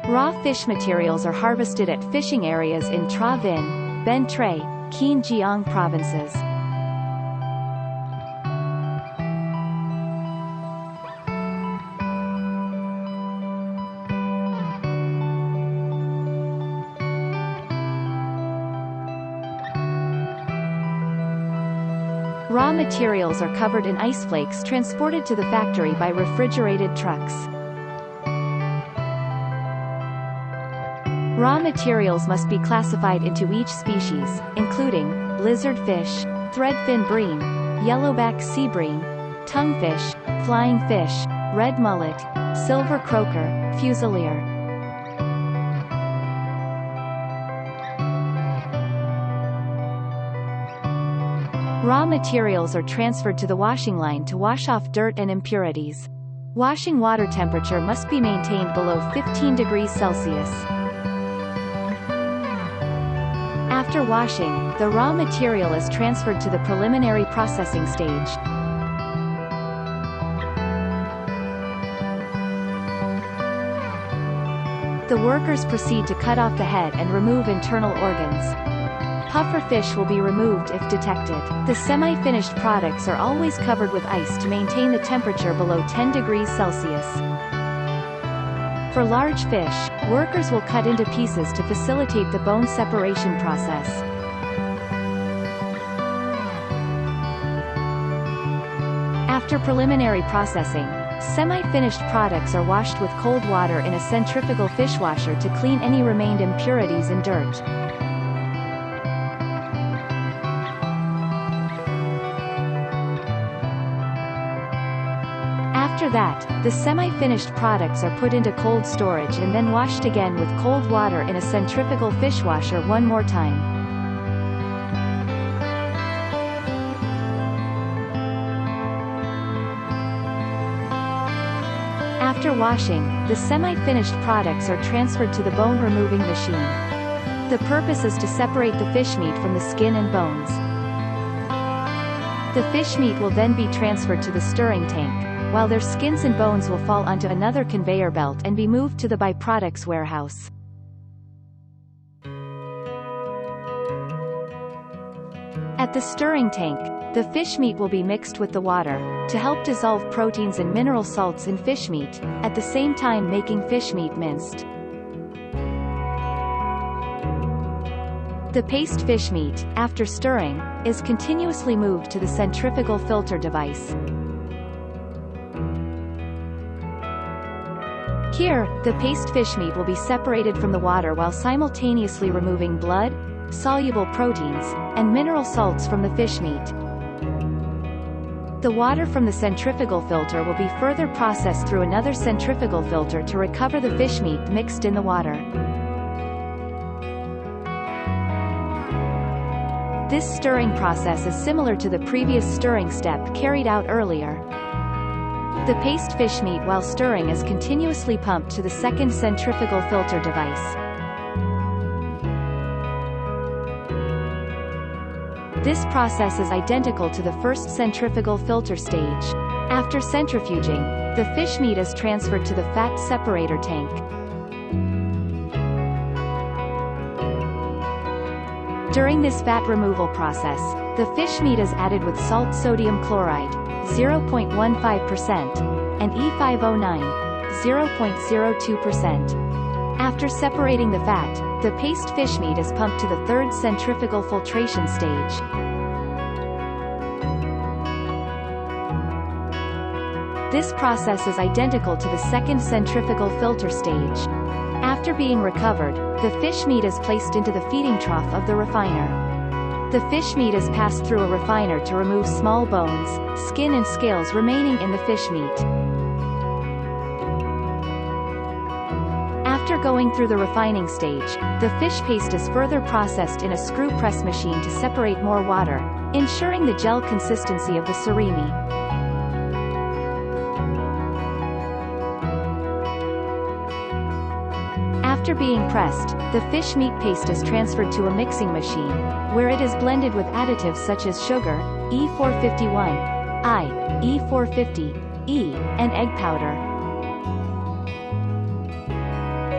Raw fish materials are harvested at fishing areas in Tra Vinh, Ben Tre, Kien Giang provinces. Raw materials are covered in ice flakes transported to the factory by refrigerated trucks. Raw materials must be classified into each species, including lizardfish, threadfin bream, yellowback sea bream, tonguefish, flying fish, red mullet, silver croaker, fusilier. Raw materials are transferred to the washing line to wash off dirt and impurities. Washing water temperature must be maintained below 15 degrees Celsius. After washing, the raw material is transferred to the preliminary processing stage. The workers proceed to cut off the head and remove internal organs. Puffer fish will be removed if detected. The semi-finished products are always covered with ice to maintain the temperature below 10 degrees Celsius. For large fish, workers will cut into pieces to facilitate the bone separation process. After preliminary processing, semi-finished products are washed with cold water in a centrifugal fish washer to clean any remained impurities and dirt. After that, the semi-finished products are put into cold storage and then washed again with cold water in a centrifugal fish washer one more time. After washing, the semi-finished products are transferred to the bone-removing machine. The purpose is to separate the fish meat from the skin and bones. The fish meat will then be transferred to the stirring tank, while their skins and bones will fall onto another conveyor belt and be moved to the byproducts warehouse. At the stirring tank, the fish meat will be mixed with the water, to help dissolve proteins and mineral salts in fish meat, at the same time making fish meat minced. The paste fish meat, after stirring, is continuously moved to the centrifugal filter device. Here, the paste fish meat will be separated from the water while simultaneously removing blood, soluble proteins, and mineral salts from the fish meat. The water from the centrifugal filter will be further processed through another centrifugal filter to recover the fish meat mixed in the water. This stirring process is similar to the previous stirring step carried out earlier. The paste fish meat while stirring is continuously pumped to the second centrifugal filter device. This process is identical to the first centrifugal filter stage. After centrifuging, the fish meat is transferred to the fat separator tank. During this fat removal process, the fish meat is added with salt sodium chloride, 0.15%, and E509, 0.02%. After separating the fat, the paste fish meat is pumped to the third centrifugal filtration stage. This process is identical to the second centrifugal filter stage. After being recovered, the fish meat is placed into the feeding trough of the refiner. The fish meat is passed through a refiner to remove small bones, skin and scales remaining in the fish meat. After going through the refining stage, the fish paste is further processed in a screw press machine to separate more water, ensuring the gel consistency of the surimi. After being pressed, the fish meat paste is transferred to a mixing machine, where it is blended with additives such as sugar, E451, I, E450, E, and egg powder.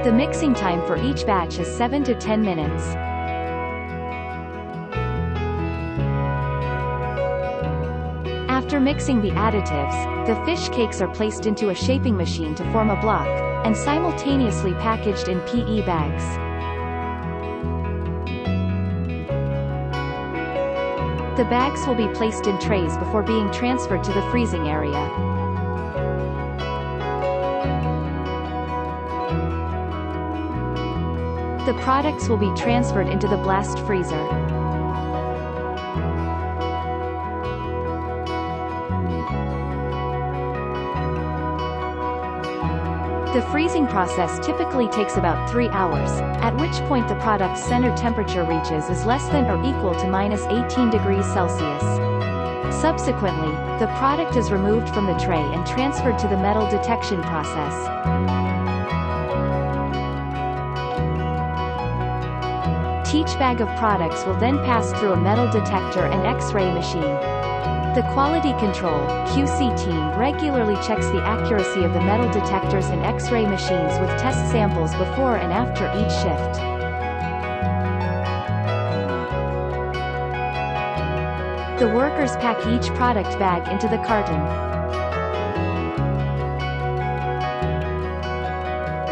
The mixing time for each batch is 7 to 10 minutes. After mixing the additives, the fish cakes are placed into a shaping machine to form a block, and simultaneously packaged in PE bags. The bags will be placed in trays before being transferred to the freezing area. The products will be transferred into the blast freezer. The freezing process typically takes about 3 hours, at which point the product's center temperature reaches is less than or equal to -18 degrees Celsius. Subsequently, the product is removed from the tray and transferred to the metal detection process. Each bag of products will then pass through a metal detector and X-ray machine. The quality control (QC) team regularly checks the accuracy of the metal detectors and X-ray machines with test samples before and after each shift. The workers pack each product bag into the carton.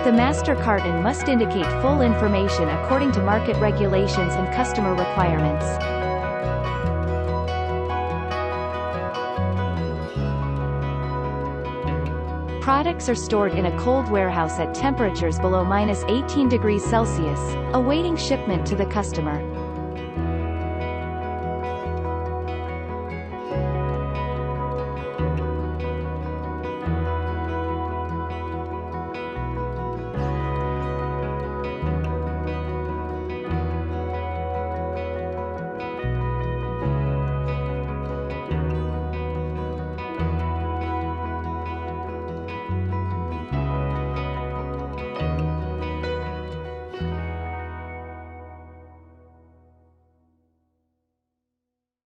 The master carton must indicate full information according to market regulations and customer requirements. Products are stored in a cold warehouse at temperatures below -18 degrees Celsius, awaiting shipment to the customer.